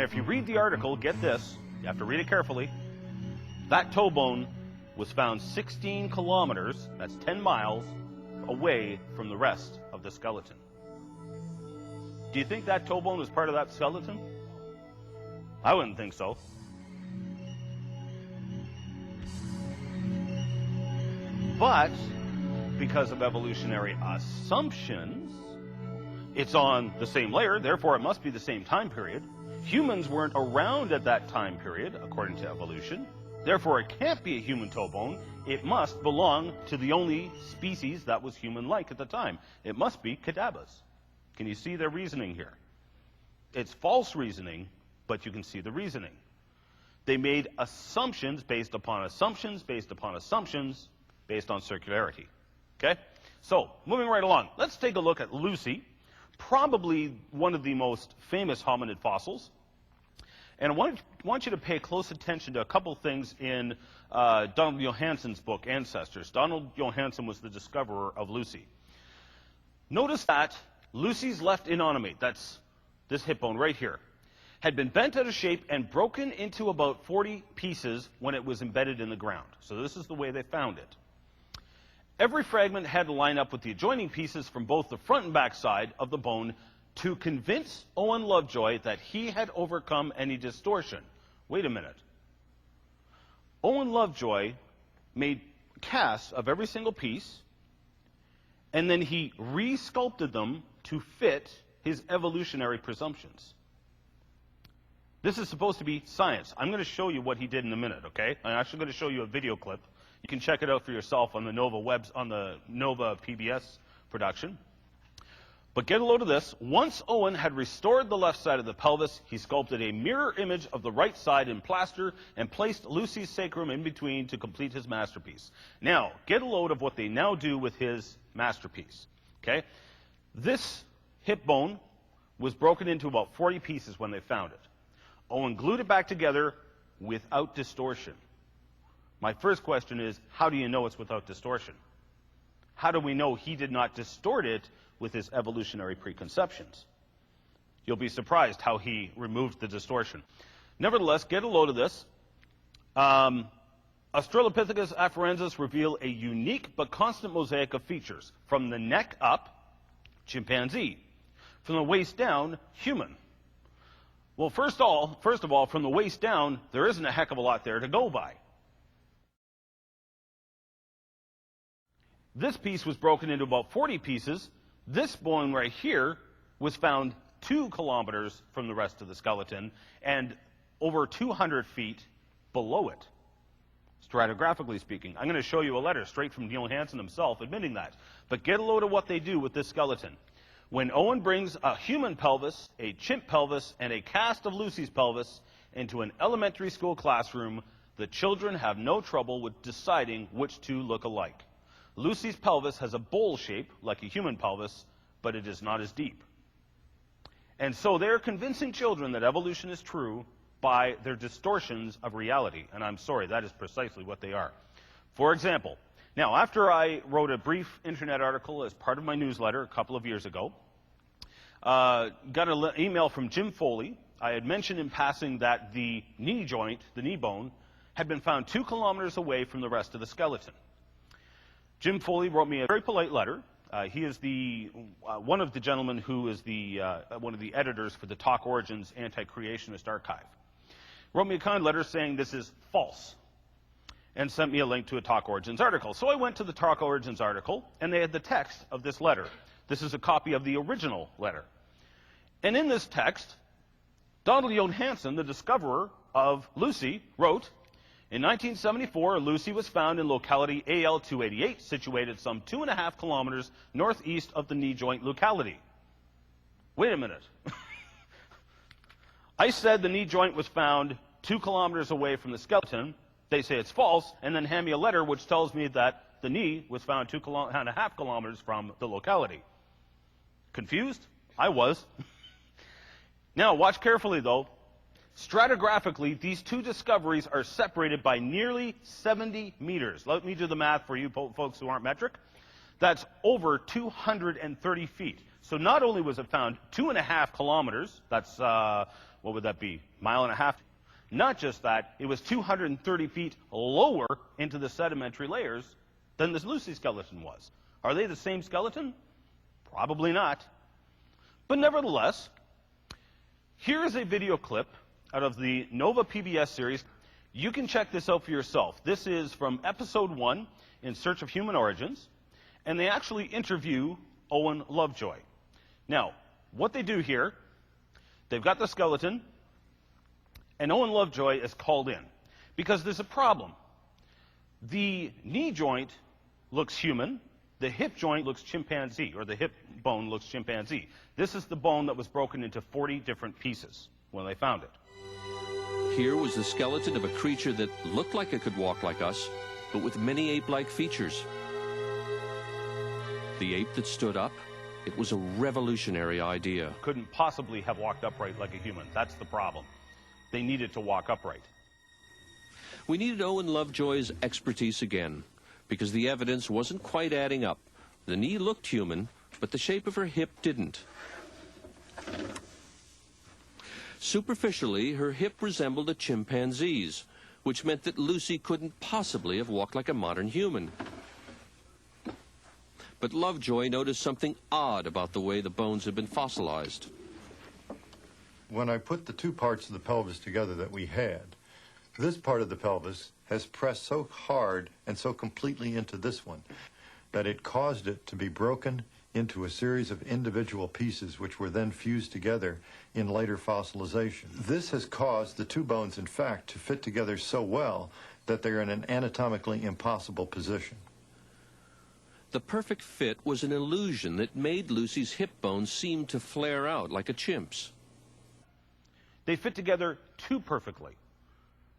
And if you read the article, get this, you have to read it carefully, that toe bone was found 16 kilometers, that's 10 miles, away from the rest of the skeleton. Do you think that toe bone was part of that skeleton? I wouldn't think so. But because of evolutionary assumptions, it's on the same layer, therefore it must be the same time period. Humans weren't around at that time period, according to evolution. Therefore, it can't be a human toe bone. It must belong to the only species that was human-like at the time. It must be cadabras. Can you see their reasoning here? It's false reasoning, but you can see the reasoning. They made assumptions based upon assumptions, based upon assumptions, based on circularity. Okay? So, moving right along, let's take a look at Lucy, probably one of the most famous hominid fossils. And I want you to pay close attention to a couple things in Donald Johansson's book, Ancestors. Donald Johansson was the discoverer of Lucy. Notice that Lucy's left innominate, that's this hip bone right here, had been bent out of shape and broken into about 40 pieces when it was embedded in the ground. So this is the way they found it. Every fragment had to line up with the adjoining pieces from both the front and back side of the bone to convince Owen Lovejoy that he had overcome any distortion. Wait a minute. Owen Lovejoy made casts of every single piece, and then he re-sculpted them to fit his evolutionary presumptions. This is supposed to be science. I'm going to show you what he did in a minute, okay? I'm actually going to show you a video clip. You can check it out for yourself on the Nova PBS production. But get a load of this. Once Owen had restored the left side of the pelvis, he sculpted a mirror image of the right side in plaster and placed Lucy's sacrum in between to complete his masterpiece. Now, get a load of what they now do with his masterpiece. Okay? This hip bone was broken into about 40 pieces when they found it. Owen glued it back together without distortion. My first question is, how do you know it's without distortion? How do we know he did not distort it with his evolutionary preconceptions? You'll be surprised how he removed the distortion. Nevertheless, get a load of this. Australopithecus afarensis reveal a unique but constant mosaic of features. From the neck up, chimpanzee. From the waist down, human. Well, first of all, from the waist down, there isn't a heck of a lot there to go by. This piece was broken into about 40 pieces. This bone right here was found 2 kilometers from the rest of the skeleton and over 200 feet below it, stratigraphically speaking. I'm going to show you a letter straight from Johansson himself admitting that. But get a load of what they do with this skeleton. When Owen brings a human pelvis, a chimp pelvis, and a cast of Lucy's pelvis into an elementary school classroom, the children have no trouble with deciding which two look alike. Lucy's pelvis has a bowl shape, like a human pelvis, but it is not as deep. And so they're convincing children that evolution is true by their distortions of reality. And I'm sorry, that is precisely what they are. For example, now, after I wrote a brief internet article as part of my newsletter a couple of years ago, got an email from Jim Foley. I had mentioned in passing that the knee joint, the knee bone, had been found 2 kilometers away from the rest of the skeleton. Jim Foley wrote me a very polite letter. He is one of the gentlemen who is one of the editors for the Talk Origins Anti-Creationist Archive. Wrote me a kind letter saying this is false and sent me a link to a Talk Origins article. So I went to the Talk Origins article, and they had the text of this letter. This is a copy of the original letter. And in this text, Donald Johansson, the discoverer of Lucy, wrote, In 1974, Lucy was found in locality AL-288, situated some 2.5 kilometers northeast of the knee joint locality. Wait a minute. I said the knee joint was found 2 kilometers away from the skeleton. They say it's false, and then hand me a letter which tells me that the knee was found 2.5 kilometers from the locality. Confused? I was. Now, watch carefully, though. Stratigraphically, these two discoveries are separated by nearly 70 meters. Let me do the math for you folks who aren't metric. That's over 230 feet. So not only was it found 2.5 kilometers, that's, what would that be, 1.5 miles? Not just that, it was 230 feet lower into the sedimentary layers than this Lucy skeleton was. Are they the same skeleton? Probably not. But nevertheless, here is a video clip out of the Nova PBS series. You can check this out for yourself. This is from episode 1, In Search of Human Origins, and they actually interview Owen Lovejoy. Now, what they do here, they've got the skeleton, and Owen Lovejoy is called in because there's a problem. The knee joint looks human, the hip joint looks chimpanzee, or the hip bone looks chimpanzee. This is the bone that was broken into 40 different pieces when they found it. Here was the skeleton of a creature that looked like it could walk like us, but with many ape-like features. The ape that stood up, it was a revolutionary idea. Couldn't possibly have walked upright like a human. That's the problem. They needed to walk upright. We needed Owen Lovejoy's expertise again, because the evidence wasn't quite adding up. The knee looked human, but the shape of her hip didn't. Superficially, her hip resembled a chimpanzee's, which meant that Lucy couldn't possibly have walked like a modern human. But Lovejoy noticed something odd about the way the bones had been fossilized. When I put the two parts of the pelvis together that we had, this part of the pelvis has pressed so hard and so completely into this one that it caused it to be broken into a series of individual pieces which were then fused together in later fossilization. This has caused the two bones, in fact, to fit together so well that they're in an anatomically impossible position. The perfect fit was an illusion that made Lucy's hip bones seem to flare out like a chimp's. They fit together too perfectly.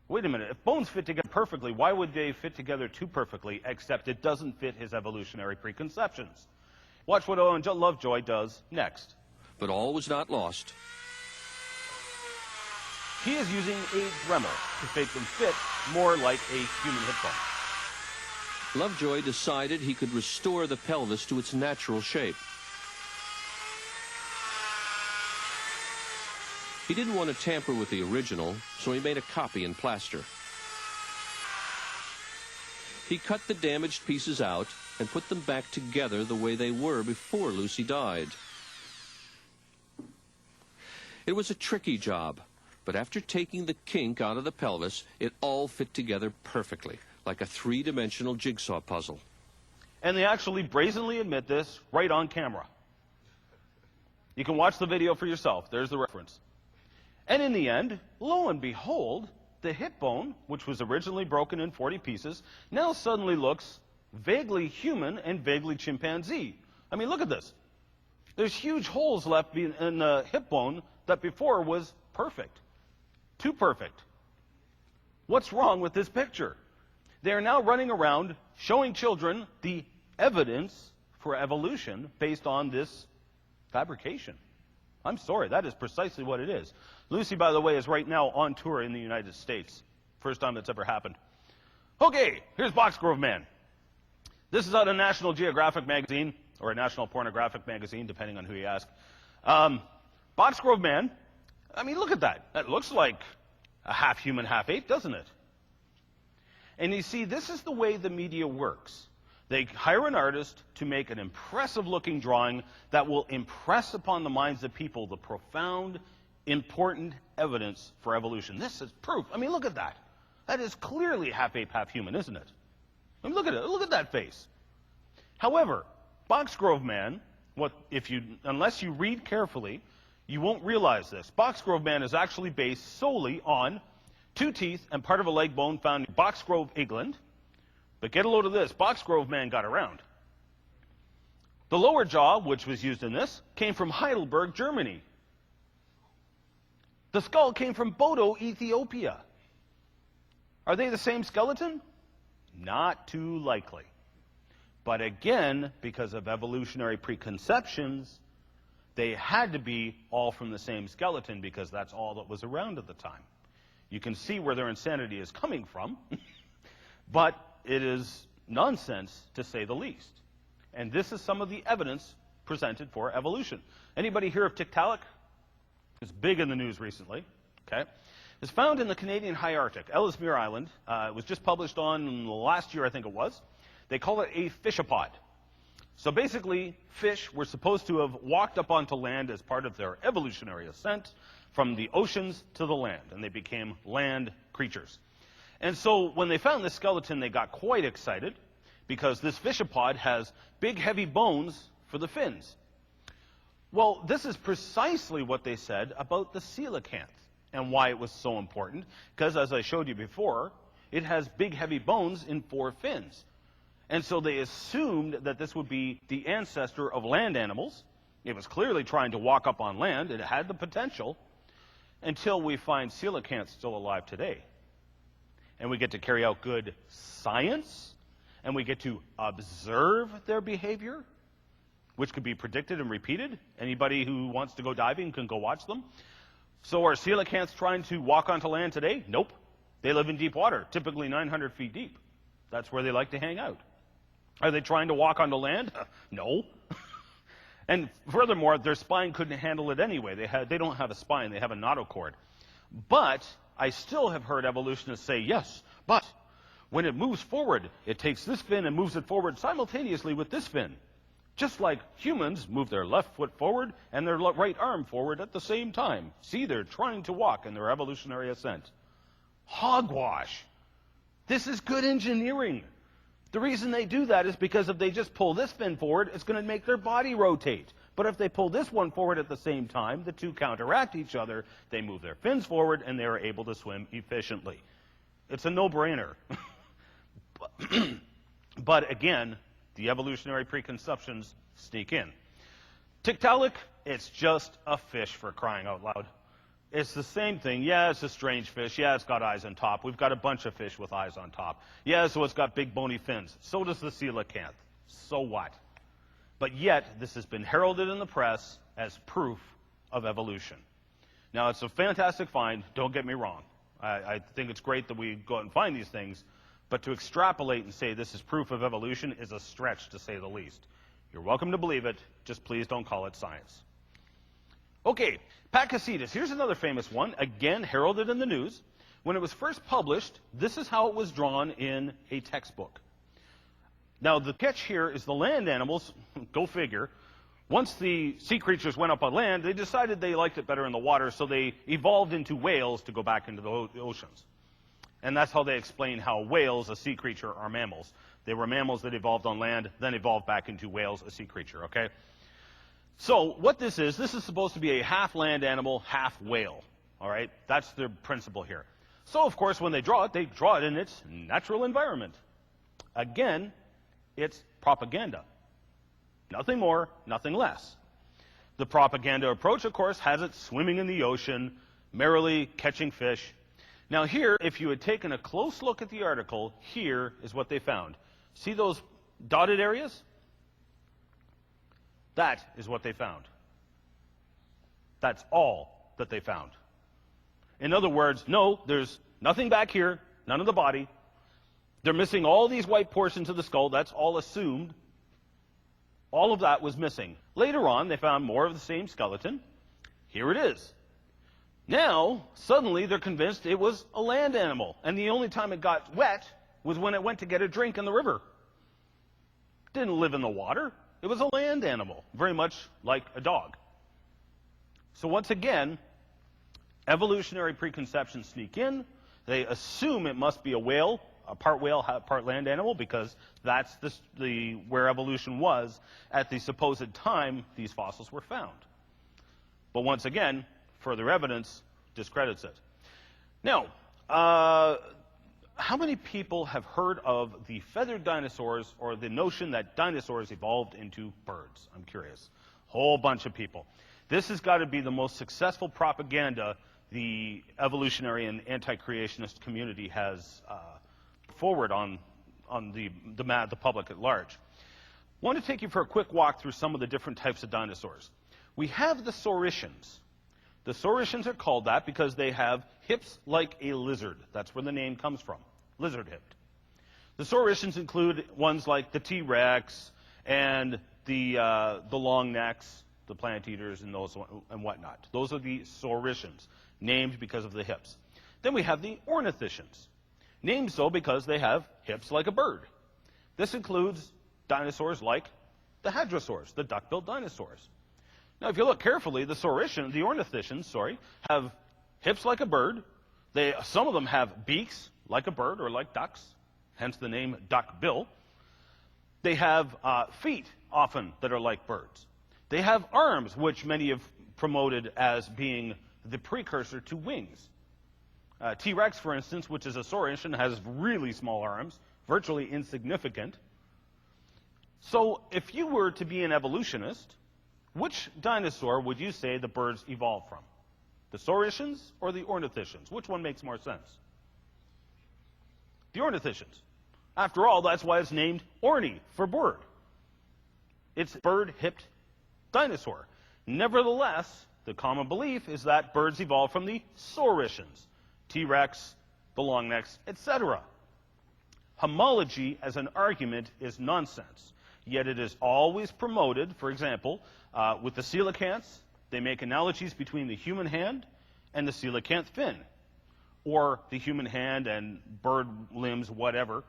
Wait a minute, if bones fit together perfectly, why would they fit together too perfectly, except it doesn't fit his evolutionary preconceptions? Watch what Owen Lovejoy does next. But all was not lost. He is using a Dremel to make them fit more like a human hip bone. Lovejoy decided he could restore the pelvis to its natural shape. He didn't want to tamper with the original, so he made a copy in plaster. He cut the damaged pieces out and put them back together the way they were before Lucy died. It was a tricky job, but after taking the kink out of the pelvis, it all fit together perfectly, like a three-dimensional jigsaw puzzle. And they actually brazenly admit this right on camera. You can watch the video for yourself. There's the reference. And in the end, lo and behold, the hip bone, which was originally broken in 40 pieces, now suddenly looks vaguely human and vaguely chimpanzee. I mean, look at this. There's huge holes left in the hip bone that before was perfect. Too perfect. What's wrong with this picture? They are now running around showing children the evidence for evolution based on this fabrication. I'm sorry, that is precisely what it is. Lucy, by the way, is right now on tour in the United States. First time that's ever happened. Okay, here's Boxgrove Man. This is out of National Geographic magazine, or a National Pornographic magazine, depending on who you ask. Boxgrove Man, I mean, look at that. That looks like a half human, half ape, doesn't it? And you see, this is the way the media works. They hire an artist to make an impressive-looking drawing that will impress upon the minds of people the profound, important evidence for evolution. This is proof. I mean, look at that. That is clearly half ape, half human, isn't it? I mean, look at it. Look at that face. However, Boxgrove Man, unless you read carefully, you won't realize this. Boxgrove Man is actually based solely on 2 teeth and part of a leg bone found in Box Grove, England. But get a load of this, Box Grove man got around. The lower jaw, which was used in this, came from Heidelberg, Germany. The skull came from Bodo, Ethiopia. Are they the same skeleton? Not too likely. But again, because of evolutionary preconceptions, they had to be all from the same skeleton because that's all that was around at the time. You can see where their insanity is coming from, but it is nonsense to say the least. And this is some of the evidence presented for evolution. Anybody hear of Tiktaalik? It's big in the news recently. Okay, it's found in the Canadian High Arctic, Ellesmere Island. It was just published on last year, I think it was. They call it a fishapod. So basically, fish were supposed to have walked up onto land as part of their evolutionary ascent from the oceans to the land, and they became land creatures. And so when they found this skeleton, they got quite excited because this fishapod has big, heavy bones for the fins. Well, this is precisely what they said about the coelacanth and why it was so important, because as I showed you before, it has big, heavy bones in 4 fins. And so they assumed that this would be the ancestor of land animals. It was clearly trying to walk up on land. It had the potential until we find coelacanths still alive today. And we get to carry out good science, and we get to observe their behavior, which could be predicted and repeated. Anybody who wants to go diving can go watch them. So are coelacanths trying to walk onto land today? Nope. They live in deep water, typically 900 feet deep. That's where they like to hang out. Are they trying to walk onto land? No. And furthermore, their spine couldn't handle it anyway. They don't have a spine. They have a notochord. But I still have heard evolutionists say, yes, but when it moves forward, it takes this fin and moves it forward simultaneously with this fin. Just like humans move their left foot forward and their right arm forward at the same time. See, they're trying to walk in their evolutionary ascent. Hogwash. This is good engineering. The reason they do that is because if they just pull this fin forward, it's going to make their body rotate. But if they pull this one forward at the same time, the two counteract each other, they move their fins forward, and they are able to swim efficiently. It's a no-brainer. But again, the evolutionary preconceptions sneak in. Tiktaalik, it's just a fish, for crying out loud. It's the same thing. Yeah, it's a strange fish. Yeah, it's got eyes on top. We've got a bunch of fish with eyes on top. Yeah, so it's got big bony fins. So does the coelacanth. So what? But yet, this has been heralded in the press as proof of evolution. Now, it's a fantastic find. Don't get me wrong. I think it's great that we go out and find these things. But to extrapolate and say this is proof of evolution is a stretch, to say the least. You're welcome to believe it. Just please don't call it science. Okay, Pakicetus. Here's another famous one, again heralded in the news. When it was first published, this is how it was drawn in a textbook. Now, the catch here is the land animals, go figure, once the sea creatures went up on land, they decided they liked it better in the water, so they evolved into whales to go back into the oceans. And that's how they explain how whales, a sea creature, are mammals. They were mammals that evolved on land, then evolved back into whales, a sea creature, okay? So what this is supposed to be a half land animal, half whale, all right? That's the principle here. So, of course, when they draw it in its natural environment. Again, it's propaganda. Nothing more, nothing less. The propaganda approach, of course, has it swimming in the ocean, merrily catching fish. Now here, if you had taken a close look at the article, here is what they found. See those dotted areas? That is what they found. That's all that they found. In other words, no, there's nothing back here, none of the body. They're missing all these white portions of the skull. That's all assumed. All of that was missing. Later on, they found more of the same skeleton. Here it is. Now, suddenly, they're convinced it was a land animal. And the only time it got wet was when it went to get a drink in the river. It didn't live in the water. It was a land animal, very much like a dog. So once again, evolutionary preconceptions sneak in. They assume it must be a whale, a part land animal, because that's where evolution was at the supposed time these fossils were found. But once again, further evidence discredits it. Now, How many people have heard of the feathered dinosaurs or the notion that dinosaurs evolved into birds? I'm curious. Whole bunch of people. This has got to be the most successful propaganda the evolutionary and anti-creationist community has forward on the public at large. I want to take you for a quick walk through some of the different types of dinosaurs. We have the Saurischans. The Saurischans are called that because they have hips like a lizard. That's where the name comes from, lizard-hipped. The Saurischans include ones like the T-Rex and the long necks, the plant eaters, and those and whatnot. Those are the Saurischans, named because of the hips. Then we have the Ornithischians, named so because they have hips like a bird. This includes dinosaurs like the hadrosaurs, the duck-billed dinosaurs. Now, if you look carefully, the Ornithischians, have hips like a bird. Some of them have beaks like a bird or like ducks, hence the name duck-bill. They have feet, often, that are like birds. They have arms, which many have promoted as being the precursor to wings. T-Rex, for instance, which is a Saurischan, has really small arms, virtually insignificant. So if you were to be an evolutionist, which dinosaur would you say the birds evolved from? The Saurischans or the Ornithischians? Which one makes more sense? The Ornithischians. After all, that's why it's named orni, for bird. It's a bird-hipped dinosaur. Nevertheless, the common belief is that birds evolved from the Saurischans, T-Rex, the long necks, etc. Homology as an argument is nonsense, yet it is always promoted. For example, with the coelacanths, they make analogies between the human hand and the coelacanth fin, or the human hand and bird limbs, whatever.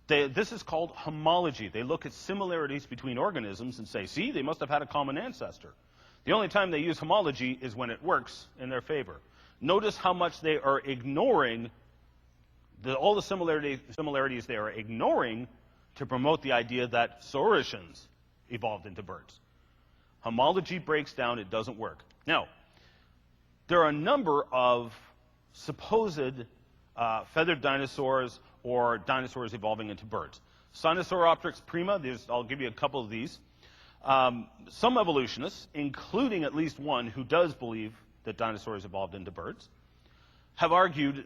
This is called homology. They look at similarities between organisms and say, see, they must have had a common ancestor. The only time they use homology is when it works in their favor. Notice how much they are ignoring all the similarities they are ignoring to promote the idea that Saurischans evolved into birds. Homology breaks down, it doesn't work. Now, there are a number of supposed feathered dinosaurs or dinosaurs evolving into birds. Sinosauropteryx prima, I'll give you a couple of these. Some evolutionists, including at least one who does believe that dinosaurs evolved into birds, have argued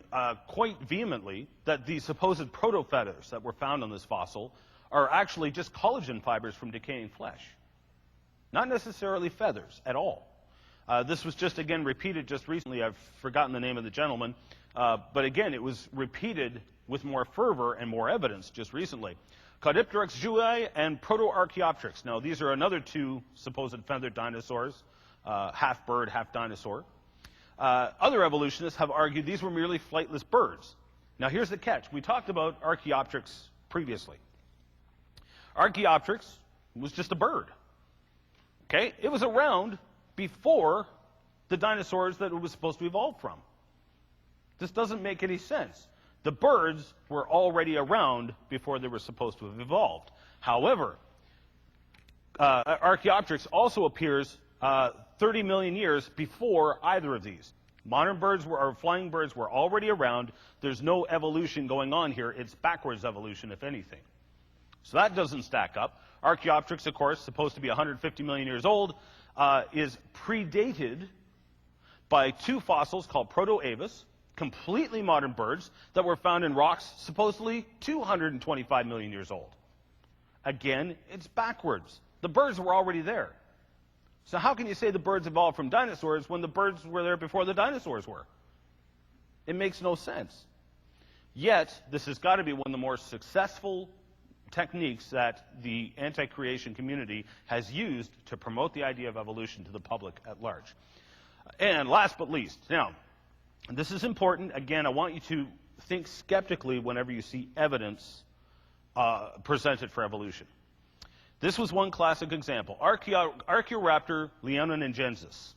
quite vehemently that the supposed protofeathers that were found on this fossil are actually just collagen fibers from decaying flesh. Not necessarily feathers at all. This was just, again, repeated just recently. I've forgotten the name of the gentleman. But again, it was repeated with more fervor and more evidence just recently. Caudipteryx jouai and Proto-Archaeopteryx. Now, these are another two supposed feathered dinosaurs, half bird, half dinosaur. Other evolutionists have argued these were merely flightless birds. Now, here's the catch. We talked about Archaeopteryx previously. Archaeopteryx was just a bird. Okay? It was around before the dinosaurs that it was supposed to evolve from. This doesn't make any sense. The birds were already around before they were supposed to have evolved. However, Archaeopteryx also appears 30 million years before either of these. Modern birds or flying birds were already around. There's no evolution going on here. It's backwards evolution, if anything. So that doesn't stack up. Archaeopteryx, of course, supposed to be 150 million years old, is predated by two fossils called Proto-Avis, completely modern birds that were found in rocks supposedly 225 million years old. Again, it's backwards. The birds were already there. So how can you say the birds evolved from dinosaurs when the birds were there before the dinosaurs were? It makes no sense. Yet, this has got to be one of the more successful techniques that the anti-creation community has used to promote the idea of evolution to the public at large. And last but least, now, this is important. Again, I want you to think skeptically whenever you see evidence presented for evolution. This was one classic example, Archaeoraptor leononensis.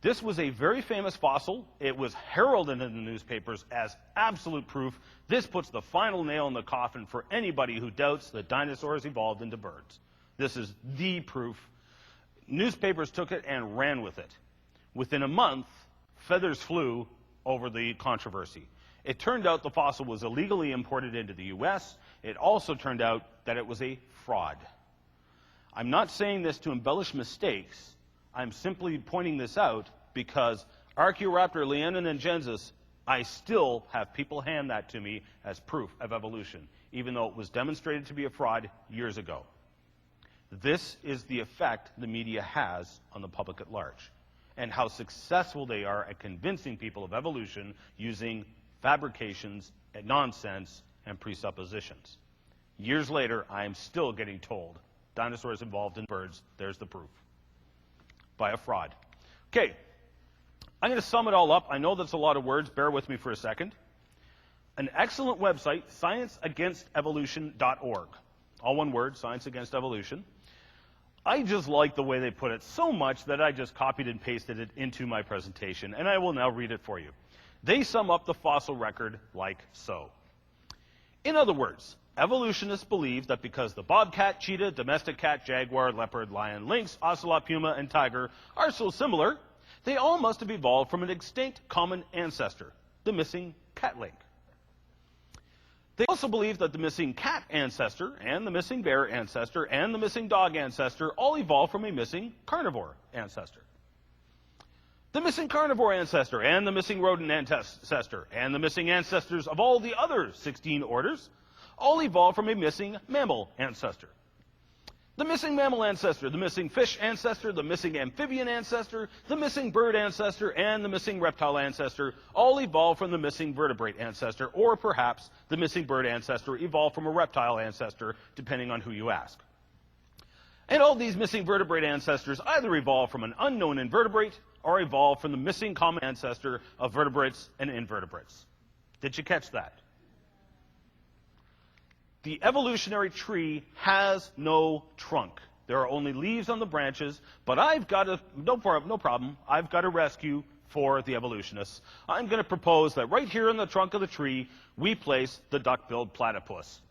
This was a very famous fossil. It was heralded in the newspapers as absolute proof. This puts the final nail in the coffin for anybody who doubts that dinosaurs evolved into birds. This is the proof. Newspapers took it and ran with it. Within a month, feathers flew over the controversy. It turned out the fossil was illegally imported into the U.S. It also turned out that it was a fraud. I'm not saying this to embellish mistakes. I'm simply pointing this out because Archaeoraptor lianonensis, I still have people hand that to me as proof of evolution, even though it was demonstrated to be a fraud years ago. This is the effect the media has on the public at large, and how successful they are at convincing people of evolution using fabrications, and nonsense, and presuppositions. Years later, I am still getting told dinosaurs involved in birds, there's the proof, by a fraud. Okay, I'm going to sum it all up. I know that's a lot of words. Bear with me for a second. An excellent website, scienceagainstevolution.org. All one word, Science Against Evolution. I just like the way they put it so much that I just copied and pasted it into my presentation, and I will now read it for you. They sum up the fossil record like so. In other words, evolutionists believe that because the bobcat, cheetah, domestic cat, jaguar, leopard, lion, lynx, ocelot, puma, and tiger are so similar, they all must have evolved from an extinct common ancestor, the missing cat link. They also believe that the missing cat ancestor, and the missing bear ancestor, and the missing dog ancestor all evolved from a missing carnivore ancestor. The missing carnivore ancestor, and the missing rodent ancestor, and the missing ancestors of all the other 16 orders all evolved from a missing mammal ancestor. The missing mammal ancestor, the missing fish ancestor, the missing amphibian ancestor, the missing bird ancestor, and the missing reptile ancestor all evolved from the missing vertebrate ancestor, or perhaps the missing bird ancestor evolved from a reptile ancestor, depending on who you ask. And all these missing vertebrate ancestors either evolved from an unknown invertebrate or evolved from the missing common ancestor of vertebrates and invertebrates. Did you catch that? The evolutionary tree has no trunk. There are only leaves on the branches, but I've got a, no problem, I've got a rescue for the evolutionists. I'm going to propose that right here in the trunk of the tree, we place the duck-billed platypus,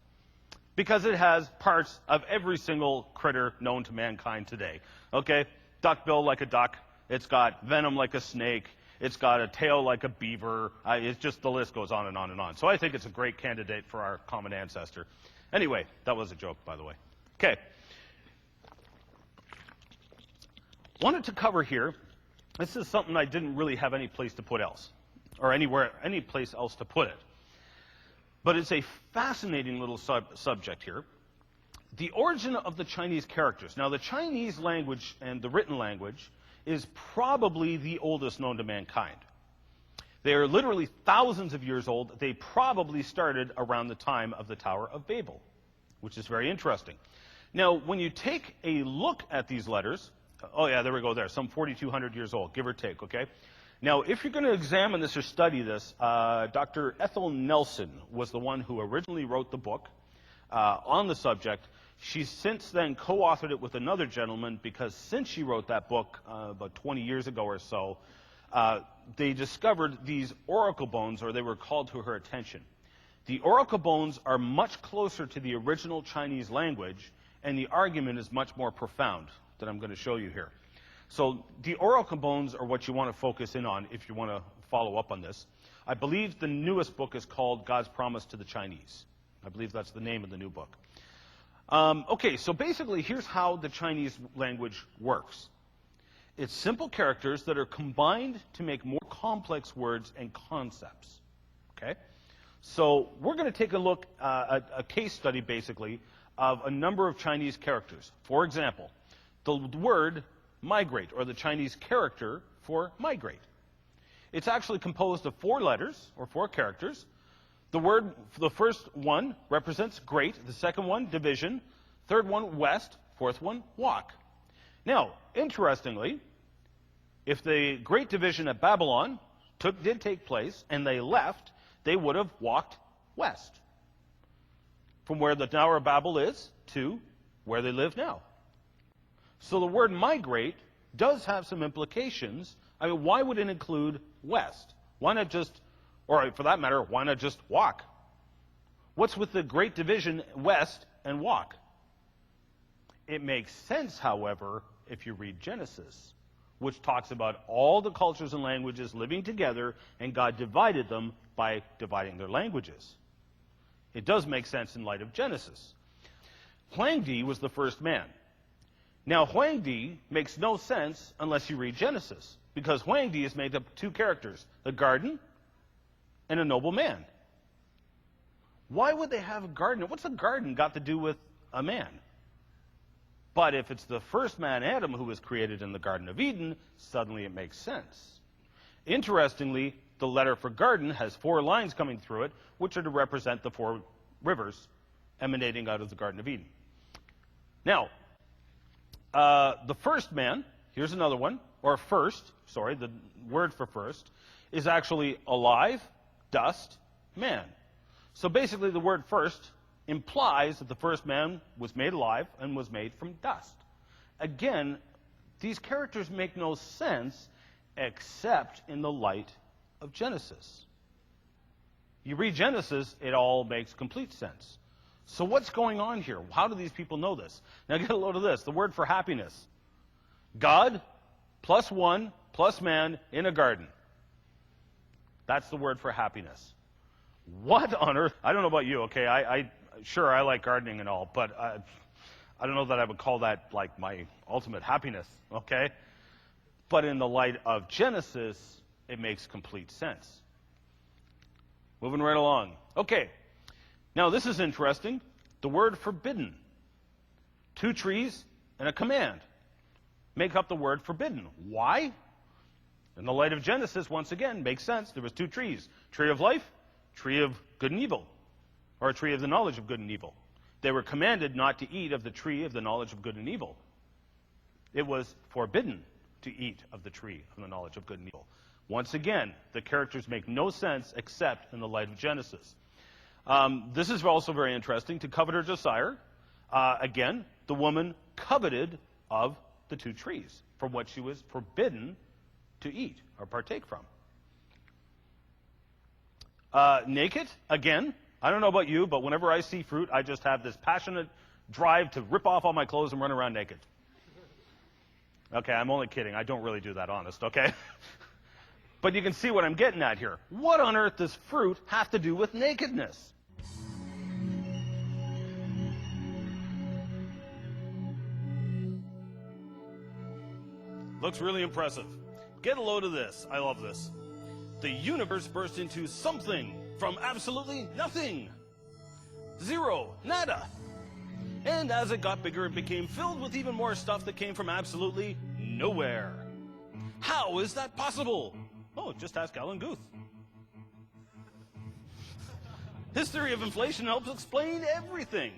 because it has parts of every single critter known to mankind today. Okay? Duck-bill like a duck. It's got venom like a snake. It's got a tail like a beaver. It's just, the list goes on and on and on. So I think it's a great candidate for our common ancestor. Anyway, that was a joke, by the way. Okay. Wanted to cover here, this is something I didn't really have any place to put else, or any place else to put it. But it's a fascinating little subject here. The origin of the Chinese characters. Now, the Chinese language and the written language is probably the oldest known to mankind. They are literally thousands of years old. They probably started around the time of the Tower of Babel, which is very interesting. Now, when you take a look at these letters, oh yeah, there we go there, some 4,200 years old, give or take, okay? Now, if you're going to examine this or study this, Dr. Ethel Nelson was the one who originally wrote the book on the subject. She's since then co-authored it with another gentleman, because since she wrote that book about 20 years ago or so, they discovered these oracle bones, or they were called to her attention. The oracle bones are much closer to the original Chinese language, and the argument is much more profound that I'm going to show you here. So the oracle bones are what you want to focus in on if you want to follow up on this. I believe the newest book is called God's Promise to the Chinese. I believe that's the name of the new book. Okay, so basically, here's how the Chinese language works. It's simple characters that are combined to make more complex words and concepts. Okay? So we're going to take a look at a case study, basically, of a number of Chinese characters. For example, the word migrate, or the Chinese character for migrate. It's actually composed of 4 letters, or 4 characters. The first one represents great, the second one, division, third one, west, fourth one, walk. Now, interestingly, if the Great Division at Babylon did take place and they left, they would have walked west from where the Tower of Babel is to where they live now. So the word migrate does have some implications. I mean, why would it include west? Why not just, or for that matter, why not just walk? What's with the Great Division west and walk? It makes sense, however, if you read Genesis, which talks about all the cultures and languages living together, and God divided them by dividing their languages. It does make sense in light of Genesis. Huangdi was the first man. Now, Huangdi makes no sense unless you read Genesis, because Huangdi is made up of two characters, the garden and a noble man. Why would they have a garden? What's a garden got to do with a man? But if it's the first man, Adam, who was created in the Garden of Eden, suddenly it makes sense. Interestingly, the letter for garden has 4 lines coming through it, which are to represent the 4 rivers emanating out of the Garden of Eden. Now, the first man, here's another one, or first, sorry, the word for first, is actually alive, dust, man. So basically the word first implies that the first man was made alive and was made from dust. Again, these characters make no sense except in the light of Genesis. You read Genesis, it all makes complete sense. So what's going on here? How do these people know this? Now get a load of this. The word for happiness. God plus one plus man in a garden. That's the word for happiness. What on earth? I don't know about you, okay? Sure, I like gardening and all, but I don't know that I would call that like my ultimate happiness, okay? But in the light of Genesis, it makes complete sense. Moving right along. Okay, now this is interesting. The word forbidden. 2 trees and a command make up the word forbidden. Why? In the light of Genesis, once again, makes sense. There was 2 trees. Tree of life, tree of good and evil, or a tree of the knowledge of good and evil. They were commanded not to eat of the tree of the knowledge of good and evil. It was forbidden to eat of the tree of the knowledge of good and evil. Once again, the characters make no sense except in the light of Genesis. This is also very interesting. To covet or desire, again, the woman coveted of the 2 trees from what she was forbidden to eat or partake from. Naked, again, I don't know about you, but whenever I see fruit, I just have this passionate drive to rip off all my clothes and run around naked. Okay, I'm only kidding. I don't really do that, honest, okay? But you can see what I'm getting at here. What on earth does fruit have to do with nakedness? Looks really impressive. Get a load of this. I love this. The universe burst into something from absolutely nothing. Zero. Nada. And as it got bigger, it became filled with even more stuff that came from absolutely nowhere. How is that possible? Oh, just ask Alan Guth. History of inflation helps explain everything.